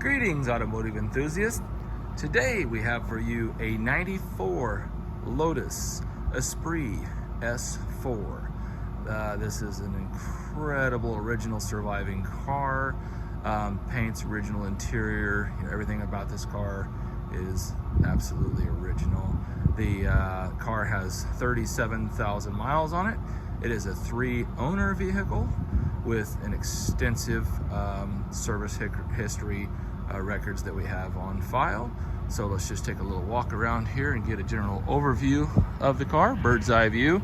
Greetings, automotive enthusiasts. Today we have for you a 94 Lotus Esprit S4. This is an incredible original surviving car. Paint's original interior, everything about this car is absolutely original. The car has 37,000 miles on it. It is a 3-owner vehicle with an extensive service history records that we have on file. So let's just take a little walk around here and get a general overview of the car, bird's eye view.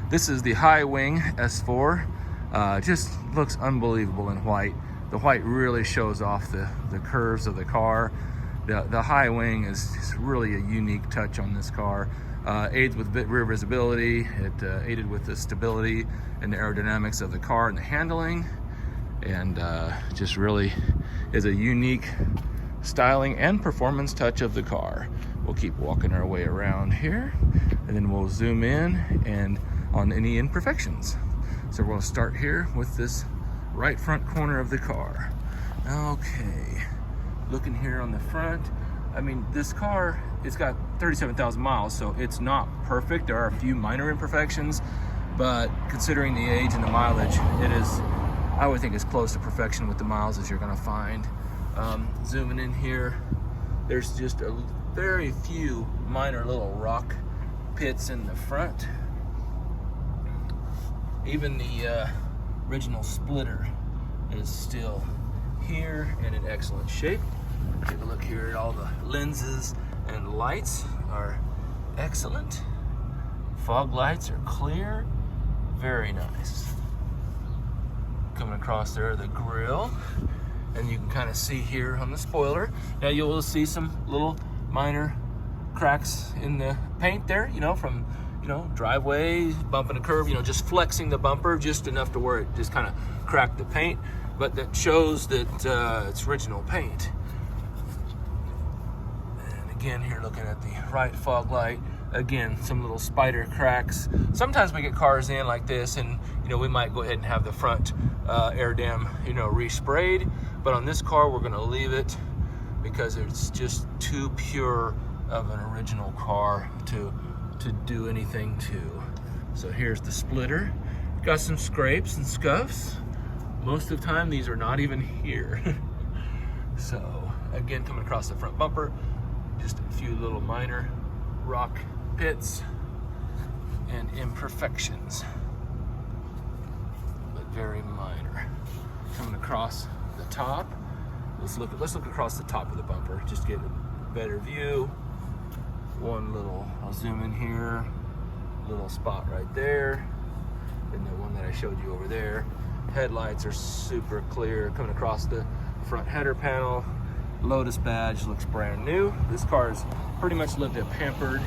This is the high wing S4. Just looks unbelievable in white. The white really shows off the curves of the car. The high wing is really a unique touch on this car. Aids with rear visibility. It aided with the stability and the aerodynamics of the car and the handling, and just really is a unique styling and performance touch of the car. We'll keep walking our way around here, and then we'll zoom in and on any imperfections. So we're going to start here with this right front corner of the car. Okay, looking here on the front, I mean, this car, it's got 37,000 miles, so it's not perfect. There are a few minor imperfections, but considering the age and the mileage, it is, I would think, as close to perfection with the miles as you're gonna find. Zooming in here, there's just a very few minor little rock pits in the front. Even the original splitter is still here and in excellent shape. Take a look here at all the lenses and lights are excellent. Fog lights are clear, very nice. Coming across there, the grille, and you can kind of see here on the spoiler. Now you will see some little minor cracks in the paint there, from driveway, bumping a curve, just flexing the bumper just enough to where it just kind of cracked the paint, but that shows that it's original paint. Again, here looking at the right fog light, again, some little spider cracks. Sometimes we get cars in like this and, we might go ahead and have the front air dam, resprayed. But on this car, we're gonna leave it because it's just too pure of an original car to do anything to. So here's the splitter. Got some scrapes and scuffs. Most of the time, these are not even here. So again, coming across the front bumper, just a few little minor rock pits and imperfections, but very minor. Coming across the top, let's look across the top of the bumper, just get a better view. I'll zoom in here, little spot right there, and the one that I showed you over there. Headlights are super clear. Coming across the front header panel, Lotus badge looks brand new. This car has pretty much lived a pampered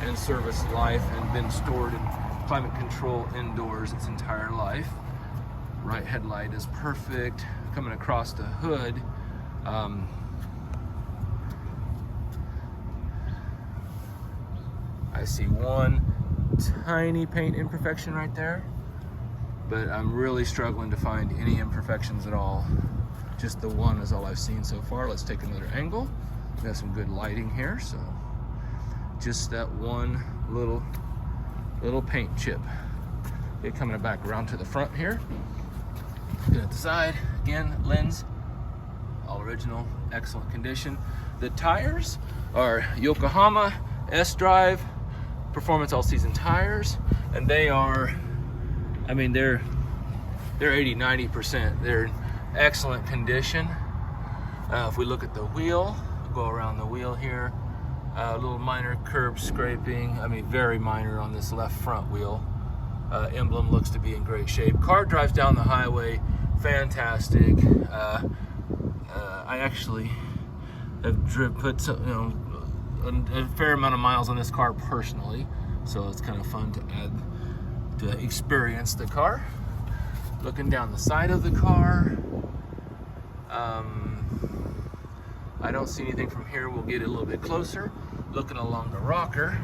and serviced life and been stored in climate control indoors its entire life. Right headlight is perfect. Coming across the hood, I see one tiny paint imperfection right there, but I'm really struggling to find any imperfections at all. Just the one is all I've seen so far. Let's take another angle. We got some good lighting here, so just that one little paint chip. Okay, coming back around to the front here. Looking at the side, again, lens, all original, excellent condition. The tires are Yokohama S-Drive Performance All Season tires, and they are, they're 80-90%. They're in excellent condition. If we look at the wheel, go around the wheel here, a little minor curb scraping, very minor on this left front wheel. Emblem looks to be in great shape. Car drives down the highway, fantastic. I actually have put a fair amount of miles on this car personally, so it's kind of fun to add to experience the car. Looking down the side of the car, I don't see anything from here. We'll get a little bit closer. Looking along the rocker,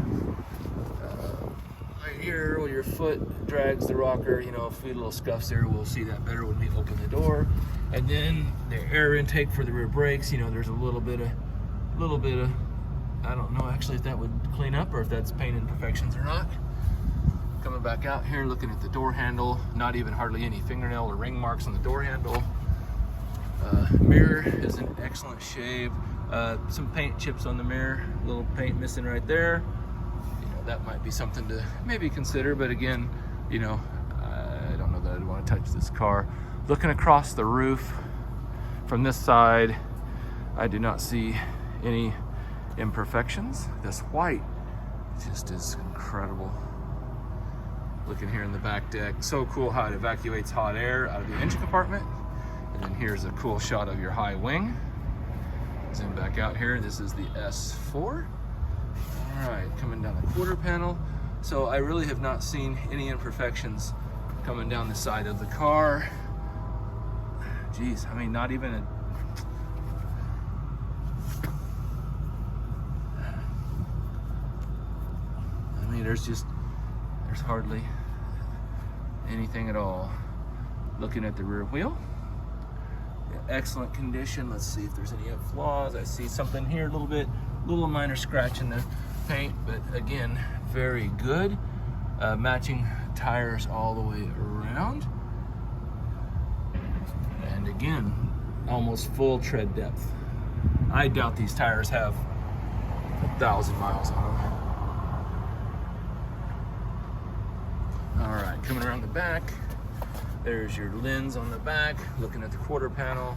right here where your foot drags the rocker, a few little scuffs there. We'll see that better when we open the door. And then the air intake for the rear brakes, you know, there's a little bit of, I don't know actually if that would clean up or if that's paint imperfections or not. Coming back out here, looking at the door handle, not even hardly any fingernail or ring marks on the door handle. Mirror is in excellent shape. Some paint chips on the mirror, a little paint missing right there. You know, that might be something to maybe consider, but again, you know, I don't know that I'd want to touch this car. Looking across the roof from this side, I do not see any imperfections. This white just is incredible. Looking here in the back deck, so cool how it evacuates hot air out of the engine compartment. And then here's a cool shot of your high wing. Zoom back out here, this is the S4. All right, coming down the quarter panel. So I really have not seen any imperfections coming down the side of the car. Geez, I mean, not even a, I mean, there's hardly anything at all. Looking at the rear wheel, excellent condition. Let's see if there's any flaws. I see something here, a little minor scratch in the paint, but again, very good. Matching tires all the way around. And again, almost full tread depth. I doubt these tires have 1,000 miles on them. All right, coming around the back, there's your lens on the back, looking at the quarter panel.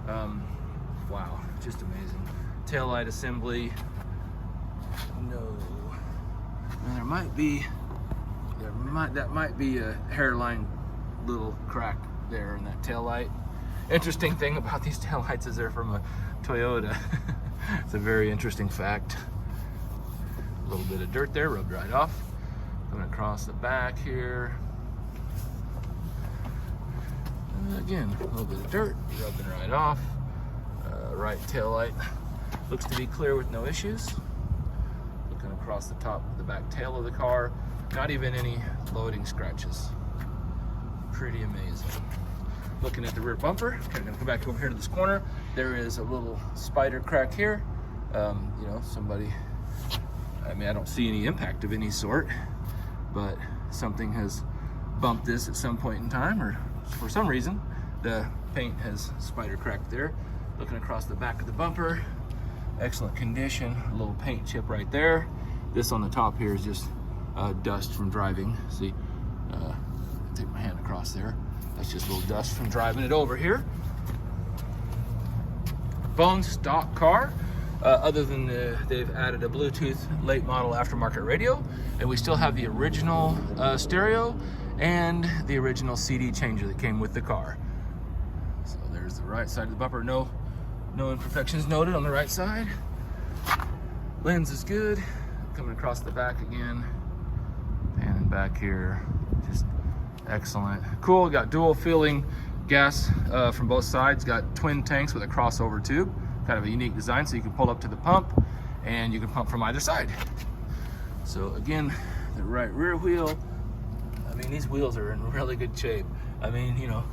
Wow, just amazing. Taillight assembly, no. And that might be a hairline little crack there in that taillight. Interesting thing about these taillights is they're from a Toyota. It's a very interesting fact. A little bit of dirt there, rubbed right off. Coming across the back here. And again, a little bit of dirt, rubbing right off. Right taillight looks to be clear with no issues. Looking across the top of the back tail of the car, not even any loading scratches. Pretty amazing. Looking at the rear bumper, kind of gonna come back over here to this corner. There is a little spider crack here. You know, somebody, I mean, I don't see any impact of any sort, but something has bumped this at some point in time, or for some reason, the paint has spider cracked there. Looking across the back of the bumper, excellent condition, a little paint chip right there. This on the top here is just dust from driving. See, take my hand across there. That's just a little dust from driving it over here. Bone stock car, other than they've added a Bluetooth late model aftermarket radio, and we still have the original stereo and the original CD changer that came with the car. So there's the right side of the bumper. No imperfections noted on the right side. Lens is good. Coming across the back again. Panning back here. Just excellent. Cool, got dual filling gas from both sides. Got twin tanks with a crossover tube. Kind of a unique design, so you can pull up to the pump and you can pump from either side. So again, the right rear wheel. I mean, these wheels are in really good shape. I mean, you know,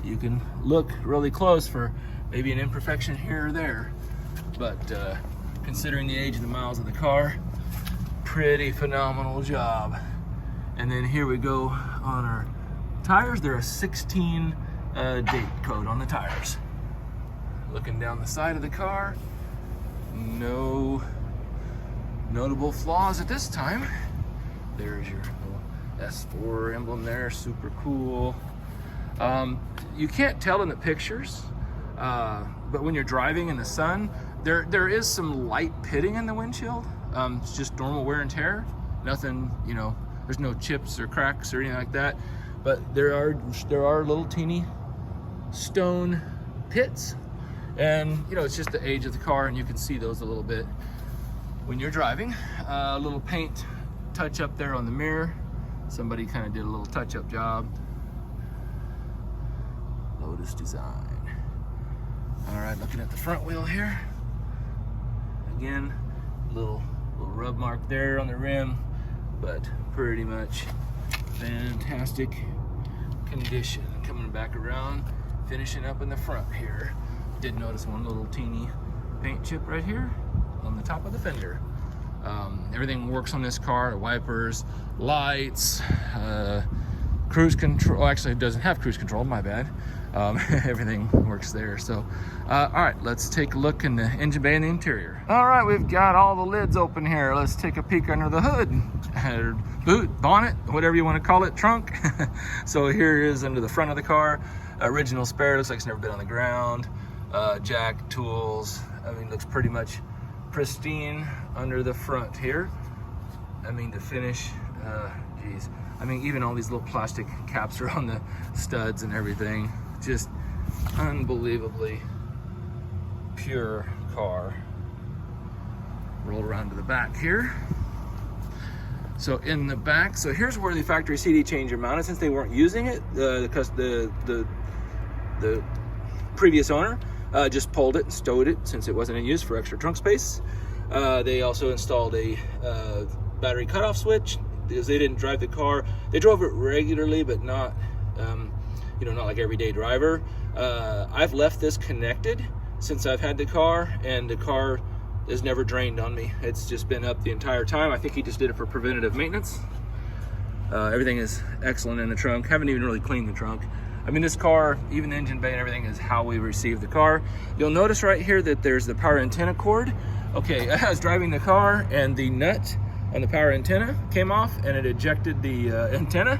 you can look really close for maybe an imperfection here or there, but considering the age of the miles of the car, pretty phenomenal job. And then here we go on our tires. They're a 16 date code on the tires. Looking down the side of the car, no notable flaws at this time. There's your little S4 emblem there, super cool. You can't tell in the pictures, but when you're driving in the sun, there is some light pitting in the windshield. It's just normal wear and tear. Nothing, you know, there's no chips or cracks or anything like that. But there are little teeny stone pits, and you know, it's just the age of the car, and you can see those a little bit when you're driving. A little paint touch up there on the mirror. Somebody kind of did a little touch-up job. Lotus design. All right, looking at the front wheel here. Again, little rub mark there on the rim, but pretty much fantastic condition. Coming back around, finishing up in the front here. Did notice one little teeny paint chip right here on the top of the fender. Everything works on this car. The wipers, lights, cruise control. Oh, actually, it doesn't have cruise control, my bad. Everything works there. So all right, let's take a look in the engine bay and the interior. All right, we've got all the lids open here. Let's take a peek under the hood, boot, bonnet, whatever you want to call it, trunk. So here it is under the front of the car. Original spare, looks like it's never been on the ground. Jack, tools, I mean, looks pretty much pristine under the front here. I mean, to finish, geez. I mean, even all these little plastic caps are on the studs and everything. Just unbelievably pure car. Roll around to the back here. So in the back, so here's where the factory CD changer mounted. Since they weren't using it, the previous owner just pulled it and stowed it since it wasn't in use for extra trunk space. They also installed a battery cutoff switch because they didn't drive the car. They drove it regularly, but not, you know, not like everyday driver. I've left this connected since I've had the car, and the car has never drained on me. It's just been up the entire time. I think he just did it for preventative maintenance. Everything is excellent in the trunk. Haven't even really cleaned the trunk. I mean, this car, even the engine bay and everything, is how we received the car. You'll notice right here that there's the power antenna cord. Okay, I was driving the car and the nut on the power antenna came off and it ejected the antenna.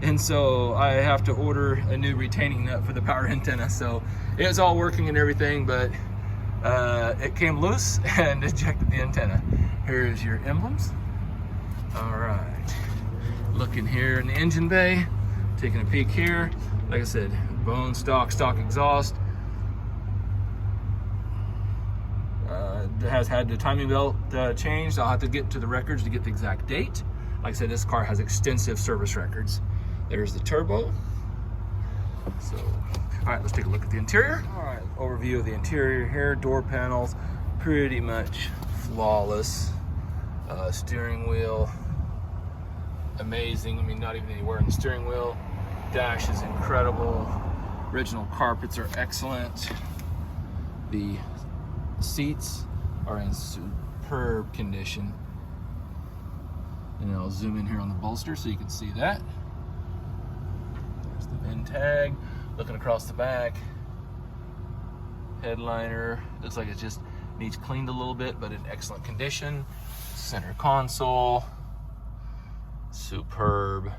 And so I have to order a new retaining nut for the power antenna. So it was all working and everything, but it came loose and ejected the antenna. Here's your emblems. All right, looking here in the engine bay, taking a peek here. Like I said, bone stock exhaust. Has had the timing belt changed. I'll have to get to the records to get the exact date. Like I said, this car has extensive service records. There's the turbo. So, all right, let's take a look at the interior. All right, overview of the interior here. Door panels, pretty much flawless. Steering wheel, amazing. I mean, not even anywhere in the steering wheel. Dash is incredible. Original carpets are excellent. The seats are in superb condition. And I'll zoom in here on the bolster so you can see that. There's the VIN tag. Looking across the back. Headliner. Looks like it just needs cleaned a little bit, but in excellent condition. Center console. Superb.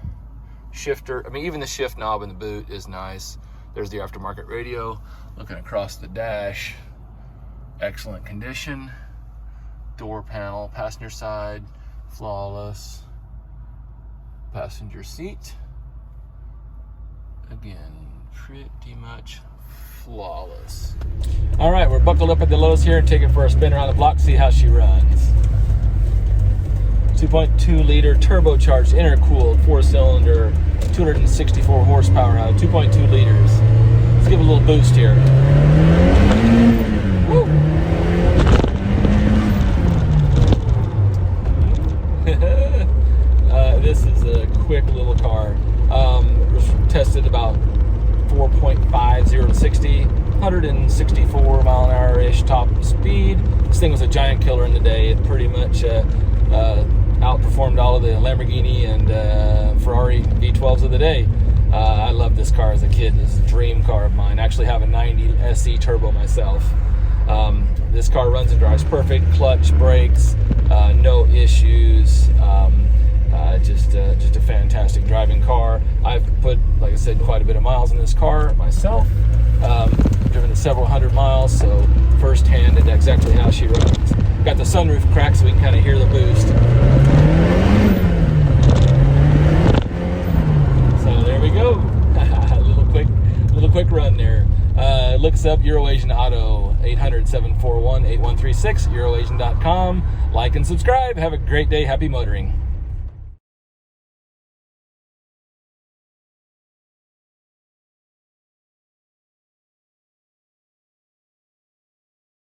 Shifter. I mean, even the shift knob in the boot is nice. There's the aftermarket radio. Looking across the dash. Excellent condition. Door panel, passenger side, flawless. Passenger seat, again, pretty much flawless. All right, we're buckled up at the Lotus here and taking for a spin around the block, see how she runs. 2.2 liter turbocharged, intercooled, 4-cylinder, 264 horsepower out of 2.2 liters. Let's give it a little boost here. Woo! This is a quick little car. Tested about 4.5, 0 to 60, 164 mile an hour-ish top speed. This thing was a giant killer in the day. It pretty much outperformed all of the Lamborghini and Ferrari V12s of the day. I loved this car as a kid. This is a dream car of mine. I actually have a 90 SE turbo myself. This car runs and drives perfect. Clutch, brakes, no issues. Just a fantastic driving car. I've put, like I said, quite a bit of miles in this car myself. Driven it several hundred miles, so firsthand and exactly how she runs. Got the sunroof cracked so we can kind of hear the boost. So there we go. little quick run there. Look us up, Euroasian Auto, 800-741-8136, euroasian.com. Like and subscribe. Have a great day. Happy motoring.